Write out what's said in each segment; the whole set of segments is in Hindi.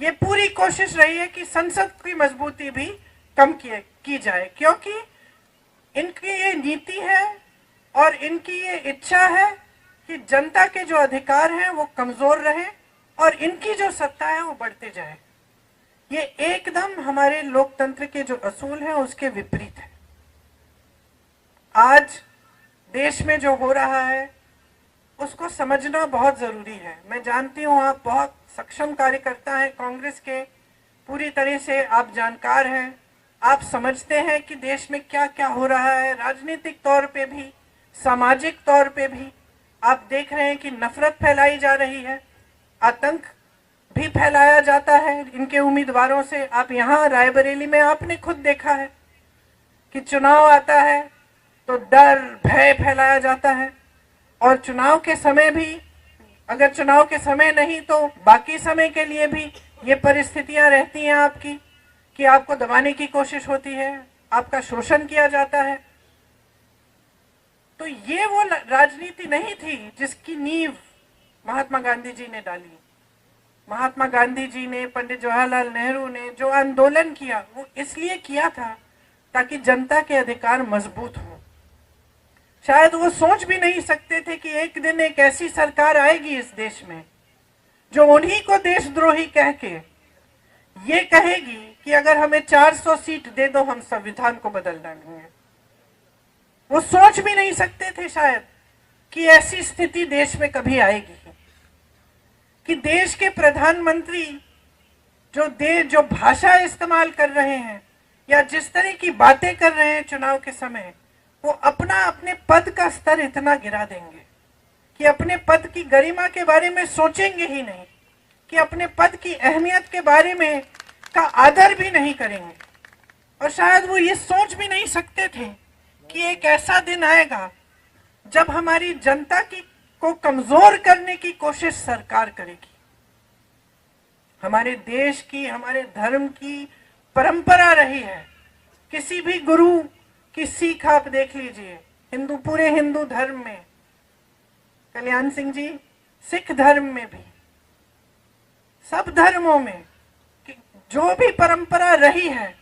ये पूरी कोशिश रही है कि संसद की मजबूती भी कम की जाए, क्योंकि इनकी ये नीति है और इनकी ये इच्छा है कि जनता के जो अधिकार हैं वो कमजोर रहे और इनकी जो सत्ता है वो बढ़ते जाए। ये एकदम हमारे लोकतंत्र के जो असूल हैं उसके विपरीत है। आज देश में जो हो रहा है उसको समझना बहुत जरूरी है। मैं जानती हूँ आप बहुत सक्षम कार्यकर्ता हैं कांग्रेस के, पूरी तरह से आप जानकार हैं। आप समझते हैं कि देश में क्या क्या हो रहा है, राजनीतिक तौर पे भी, सामाजिक तौर पे भी। आप देख रहे हैं कि नफरत फैलाई जा रही है, आतंक भी फैलाया जाता है इनके उम्मीदवारों से। आप यहाँ रायबरेली में आपने खुद देखा है कि चुनाव आता है तो डर भय फैलाया जाता है, और चुनाव के समय भी, अगर चुनाव के समय नहीं तो बाकी समय के लिए भी ये परिस्थितियां रहती हैं आपकी कि आपको दबाने की कोशिश होती है, आपका शोषण किया जाता है। तो ये वो राजनीति नहीं थी जिसकी नींव महात्मा गांधी जी ने डाली। महात्मा गांधी जी ने, पंडित जवाहरलाल नेहरू ने जो आंदोलन किया वो इसलिए किया था ताकि जनता के अधिकार मजबूत हो। शायद वो सोच भी नहीं सकते थे कि एक दिन एक ऐसी सरकार आएगी इस देश में जो उन्हीं को देशद्रोही कह के ये कहेगी कि अगर हमें 400 सीट दे दो हम संविधान को बदल डालेंगे। वो सोच भी नहीं सकते थे शायद कि ऐसी स्थिति देश में कभी आएगी कि देश के प्रधानमंत्री जो भाषा इस्तेमाल कर रहे हैं या जिस तरह की बातें कर रहे हैं चुनाव के समय, वो अपने पद का स्तर इतना गिरा देंगे कि अपने पद की गरिमा के बारे में सोचेंगे ही नहीं, कि अपने पद की अहमियत के बारे में का आदर भी नहीं करेंगे। और शायद वो ये सोच भी नहीं सकते थे कि एक ऐसा दिन आएगा जब हमारी जनता को कमजोर करने की कोशिश सरकार करेगी। हमारे देश की, हमारे धर्म की परंपरा रही है, किसी भी गुरु की सीख आप देख लीजिए, पूरे हिंदू धर्म में, कल्याण सिंह जी, सिख धर्म में भी, सब धर्मों में जो भी परंपरा रही है,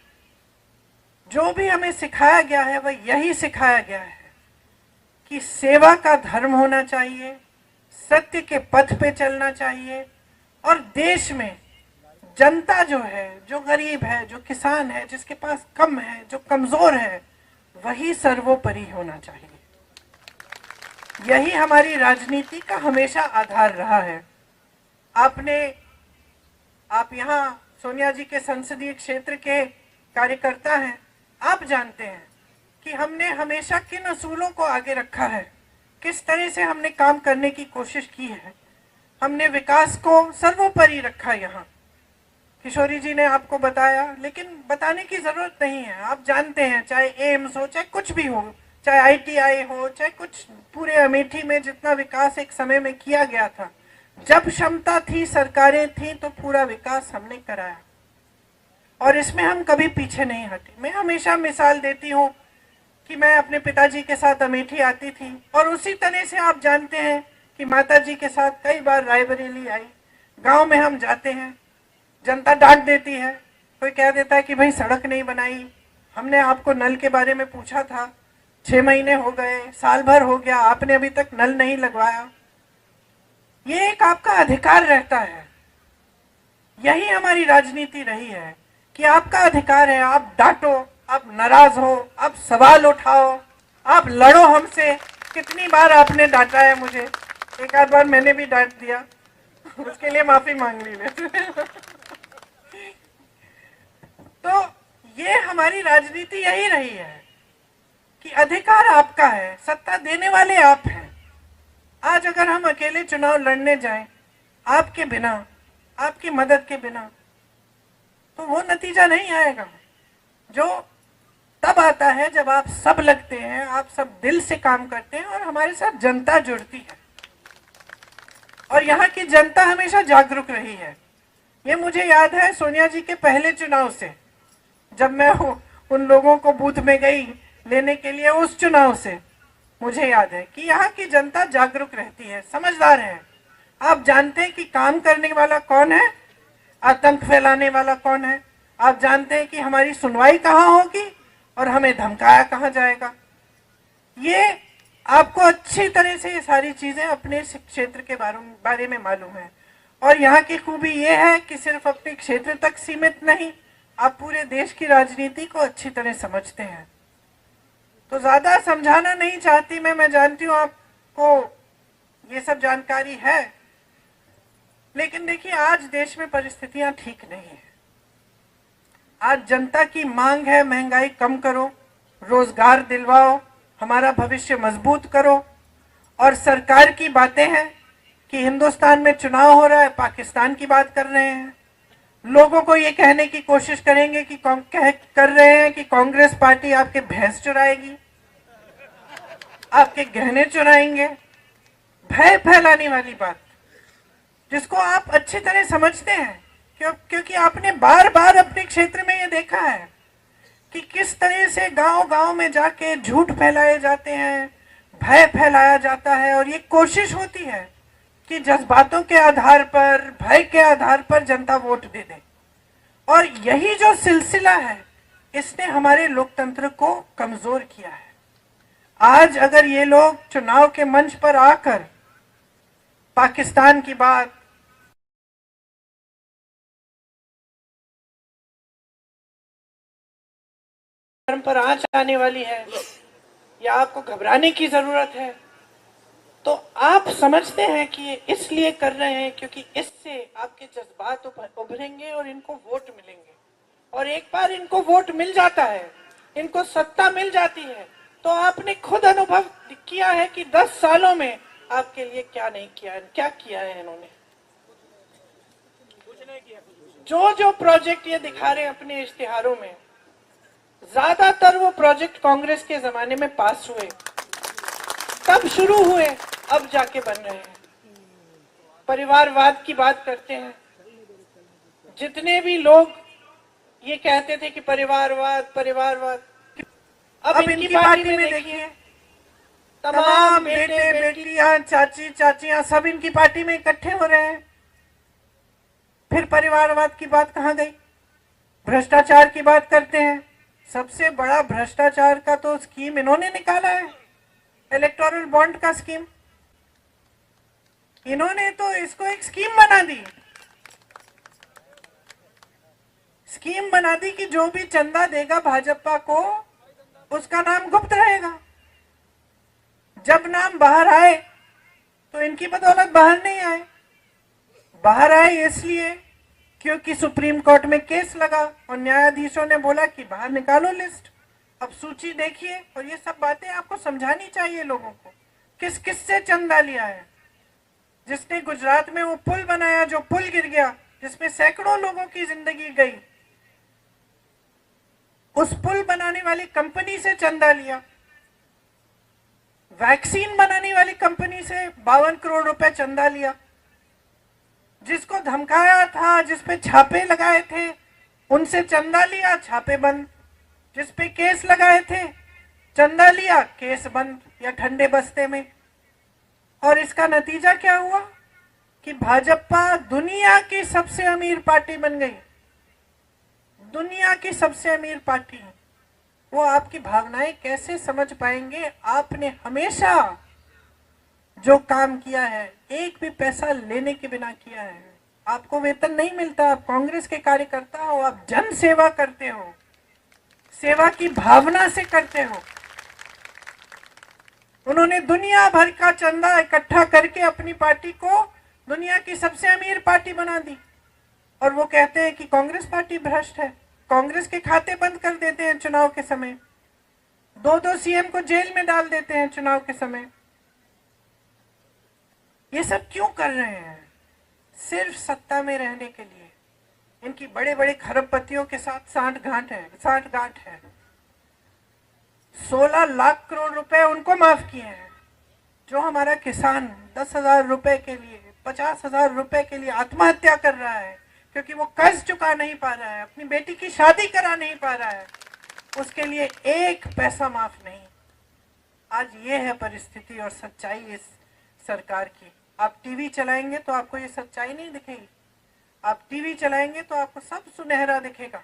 जो भी हमें सिखाया गया है वह यही सिखाया गया है कि सेवा का धर्म होना चाहिए, सत्य के पथ पे चलना चाहिए, और देश में जनता जो है, जो गरीब है, जो किसान है, जिसके पास कम है, जो कमजोर है, वही सर्वोपरि होना चाहिए। यही हमारी राजनीति का हमेशा आधार रहा है। आप यहाँ सोनिया जी के संसदीय क्षेत्र के कार्यकर्ता हैं, आप जानते हैं कि हमने हमेशा किन असूलों को आगे रखा है, किस तरह से हमने काम करने की कोशिश की है। हमने विकास को सर्वोपरि रखा। यहाँ किशोरी जी ने आपको बताया, लेकिन बताने की जरूरत नहीं है, आप जानते हैं, चाहे एम्स हो, चाहे कुछ भी हो, चाहे आईटीआई हो, चाहे कुछ, पूरे अमेठी में जितना विकास एक समय में किया गया था, जब क्षमता थी, सरकारें थी, तो पूरा विकास हमने कराया और इसमें हम कभी पीछे नहीं हटे। मैं हमेशा मिसाल देती हूँ कि मैं अपने पिताजी के साथ अमेठी आती थी और उसी तरह से आप जानते हैं कि माताजी के साथ कई बार रायबरेली आई। गांव में हम जाते हैं, जनता डांट देती है, कोई कह देता है कि भाई सड़क नहीं बनाई, हमने आपको नल के बारे में पूछा था, 6 महीने हो गए, साल भर हो गया, आपने अभी तक नल नहीं लगवाया। ये एक आपका अधिकार रहता है। यही हमारी राजनीति रही है कि आपका अधिकार है, आप डांटो, आप नाराज हो, आप सवाल उठाओ, आप लड़ो हमसे। कितनी बार आपने डांटा है मुझे, एक आध बार मैंने भी डांट दिया, उसके लिए माफी मांग ली मैं। तो ये हमारी राजनीति यही रही है कि अधिकार आपका है, सत्ता देने वाले आप हैं। आज अगर हम अकेले चुनाव लड़ने जाएं, आपके बिना, आपकी मदद के बिना, तो वो नतीजा नहीं आएगा जो तब आता है जब आप सब लगते हैं, आप सब दिल से काम करते हैं और हमारे साथ जनता जुड़ती है। और यहाँ की जनता हमेशा जागरूक रही है। ये मुझे याद है सोनिया जी के पहले चुनाव से, जब मैं उन लोगों को बूथ में गई लेने के लिए, उस चुनाव से मुझे याद है कि यहाँ की जनता जागरूक रहती है, समझदार है। आप जानते हैं कि काम करने वाला कौन है? आतंक फैलाने वाला कौन है, आप जानते हैं कि हमारी सुनवाई कहाँ होगी और हमें धमकाया कहाँ जाएगा। ये आपको अच्छी तरह से ये सारी चीजें अपने क्षेत्र के बारे में मालूम है। और यहाँ की खूबी ये है कि सिर्फ अपने क्षेत्र तक सीमित नहीं, आप पूरे देश की राजनीति को अच्छी तरह समझते हैं। तो ज्यादा समझाना नहीं चाहती मैं जानती हूँ आपको ये सब जानकारी है, लेकिन देखिए आज देश में परिस्थितियां ठीक नहीं है। आज जनता की मांग है महंगाई कम करो, रोजगार दिलवाओ, हमारा भविष्य मजबूत करो। और सरकार की बातें हैं कि हिंदुस्तान में चुनाव हो रहा है, पाकिस्तान की बात कर रहे हैं। लोगों को ये कहने की कोशिश करेंगे कि कर रहे हैं कि कांग्रेस पार्टी आपके भैंस चुराएगी, आपके गहने चुराएंगे। भय फैलाने वाली बात जिसको आप अच्छी तरह समझते हैं, क्योंकि आपने बार बार अपने क्षेत्र में ये देखा है कि किस तरह से गांव गांव में जाके झूठ फैलाए जाते हैं, भय फैलाया जाता है, और ये कोशिश होती है कि जज्बातों के आधार पर, भय के आधार पर जनता वोट दे दे। और यही जो सिलसिला है इसने हमारे लोकतंत्र को कमजोर किया है। आज अगर ये लोग चुनाव के मंच पर आकर पाकिस्तान की बात, पर आंच आने वाली है या आपको घबराने की जरूरत है, तो आप समझते हैं कि ये इसलिए कर रहे हैं क्योंकि इससे आपके जज्बात उभरेंगे और इनको वोट मिलेंगे। और एक बार इनको वोट मिल जाता है, इनको सत्ता मिल जाती है, तो आपने खुद अनुभव किया है कि 10 सालों में आपके लिए क्या नहीं किया है, क्या किया है इन्होंने। जो जो प्रोजेक्ट ये दिखा रहे हैं अपने इश्तिहारों में, ज्यादातर वो प्रोजेक्ट कांग्रेस के जमाने में पास हुए, तब शुरू हुए, अब जाके बन रहे हैं। परिवारवाद की बात करते हैं, जितने भी लोग ये कहते थे कि परिवारवाद परिवारवाद, अब इनकी पार्टी में देखिए तमाम बेटे बेटियां, चाची चाचियां सब इनकी पार्टी में इकट्ठे हो रहे हैं। फिर परिवारवाद की बात कहां गई? भ्रष्टाचार की बात करते हैं। सबसे बड़ा भ्रष्टाचार का तो स्कीम इन्होंने निकाला है, इलेक्टोरल बॉन्ड का स्कीम। इन्होंने तो इसको एक स्कीम बना दी, स्कीम बना दी कि जो भी चंदा देगा भाजपा को उसका नाम गुप्त रहेगा। जब नाम बाहर आए तो इनकी बदौलत बाहर नहीं आए। बाहर आए इसलिए क्योंकि सुप्रीम कोर्ट में केस लगा और न्यायाधीशों ने बोला कि बाहर निकालो लिस्ट। अब सूची देखिए, और ये सब बातें आपको समझानी चाहिए लोगों को। किस किस से चंदा लिया है? जिसने गुजरात में वो पुल बनाया, जो पुल गिर गया, जिसमें सैकड़ों लोगों की जिंदगी गई, उस पुल बनाने वाली कंपनी से चंदा लिया। वैक्सीन बनाने वाली कंपनी से 52 करोड़ रुपए चंदा लिया। जिसको धमकाया था, जिसपे छापे लगाए थे, उनसे चंदा लिया, छापे बंद। जिसपे केस लगाए थे, चंदा लिया, केस बंद या ठंडे बस्ते में। और इसका नतीजा क्या हुआ कि भाजपा दुनिया की सबसे अमीर पार्टी बन गई। दुनिया की सबसे अमीर पार्टी है। वो आपकी भावनाएं कैसे समझ पाएंगे? आपने हमेशा जो काम किया है एक भी पैसा लेने के बिना किया है। आपको वेतन नहीं मिलता, आप कांग्रेस के कार्यकर्ता हो, आप जन सेवा करते हो, सेवा की भावना से करते हो। उन्होंने दुनिया भर का चंदा इकट्ठा करके अपनी पार्टी को दुनिया की सबसे अमीर पार्टी बना दी। और वो कहते हैं कि कांग्रेस पार्टी भ्रष्ट है। कांग्रेस के खाते बंद कर देते हैं चुनाव के समय, 2-2 सीएम को जेल में डाल देते हैं चुनाव के समय। ये सब क्यों कर रहे हैं? सिर्फ सत्ता में रहने के लिए। इनकी बड़े बड़े खरबपतियों के साथ सांठगांठ है। 16 लाख करोड़ रुपए उनको माफ किए हैं। जो हमारा किसान 10,000 रुपए के लिए, 50,000 रुपए के लिए आत्महत्या कर रहा है क्योंकि वो कर्ज चुका नहीं पा रहा है, अपनी बेटी की शादी करा नहीं पा रहा है, उसके लिए एक पैसा माफ नहीं। आज ये है परिस्थिति और सच्चाई इस सरकार की। आप टीवी चलाएंगे तो आपको ये सच्चाई नहीं दिखेगी। आप टीवी चलाएंगे तो आपको सब सुनहरा दिखेगा।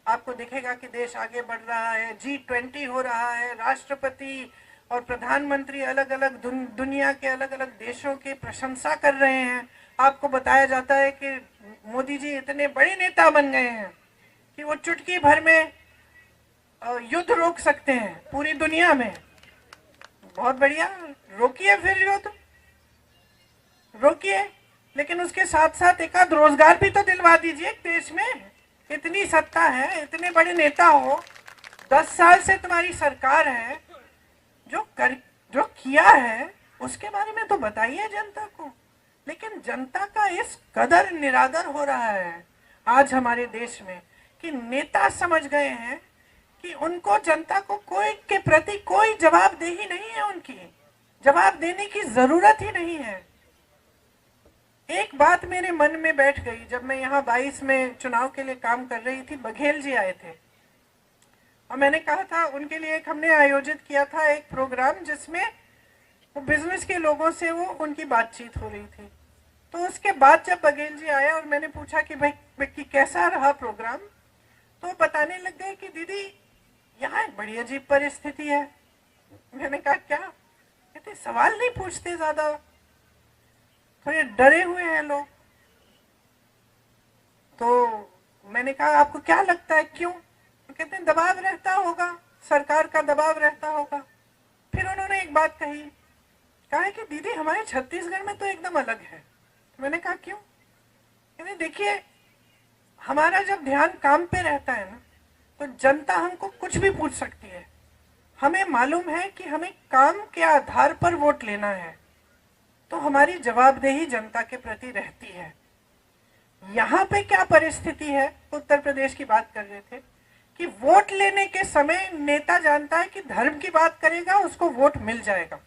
आपको दिखेगा कि देश आगे बढ़ रहा है, G20 हो रहा है, राष्ट्रपति और प्रधानमंत्री अलग अलग दुनिया के अलग अलग देशों की प्रशंसा कर रहे हैं। आपको बताया जाता है कि मोदी जी इतने बड़े नेता बन गए हैं कि वो चुटकी भर में युद्ध रोक सकते हैं पूरी दुनिया में। बहुत बढ़िया, रोकिए, फिर युद्ध रोकिए, लेकिन उसके साथ साथ एक आध रोजगार भी तो दिलवा दीजिए देश में। इतनी सत्ता है, इतने बड़े नेता हो, 10 साल से तुम्हारी सरकार है, जो किया है उसके बारे में तो बताइए जनता को। लेकिन जनता का इस कदर निरादर हो रहा है आज हमारे देश में कि नेता समझ गए हैं कि उनको जनता को कोई के प्रति कोई जवाबदेही नहीं है, उनकी जवाब देने की जरूरत ही नहीं है। एक बात मेरे मन में बैठ गई, जब मैं यहाँ 22 में चुनाव के लिए काम कर रही थी, बघेल जी आए थे और मैंने कहा था उनके लिए हमने आयोजित किया था एक प्रोग्राम जिसमें वो बिजनेस के लोगों से वो उनकी बातचीत हो रही थी। तो उसके बाद जब बघेल जी आए और मैंने पूछा कि भाई कि कैसा रहा प्रोग्राम, तो बताने लग गए कि दीदी यहाँ एक बड़ी अजीब परिस्थिति है। मैंने कहा क्या? कहते सवाल नहीं पूछते, ज्यादा थोड़े डरे हुए हैं लोग। तो मैंने कहा आपको क्या लगता है क्यों? तो कहते हैं दबाव रहता होगा, सरकार का दबाव रहता होगा। फिर उन्होंने एक बात कही, कहा है कि दीदी हमारे छत्तीसगढ़ में तो एकदम अलग है। तो मैंने कहा क्यों? कहते देखिए हमारा जब ध्यान काम पे रहता है ना, तो जनता हमको कुछ भी पूछ सकती है। हमें मालूम है कि हमें काम के आधार पर वोट लेना है, तो हमारी जवाबदेही जनता के प्रति रहती है। यहाँ पे क्या परिस्थिति है, उत्तर प्रदेश की बात कर रहे थे कि वोट लेने के समय नेता जानता है कि धर्म की बात करेगा उसको वोट मिल जाएगा।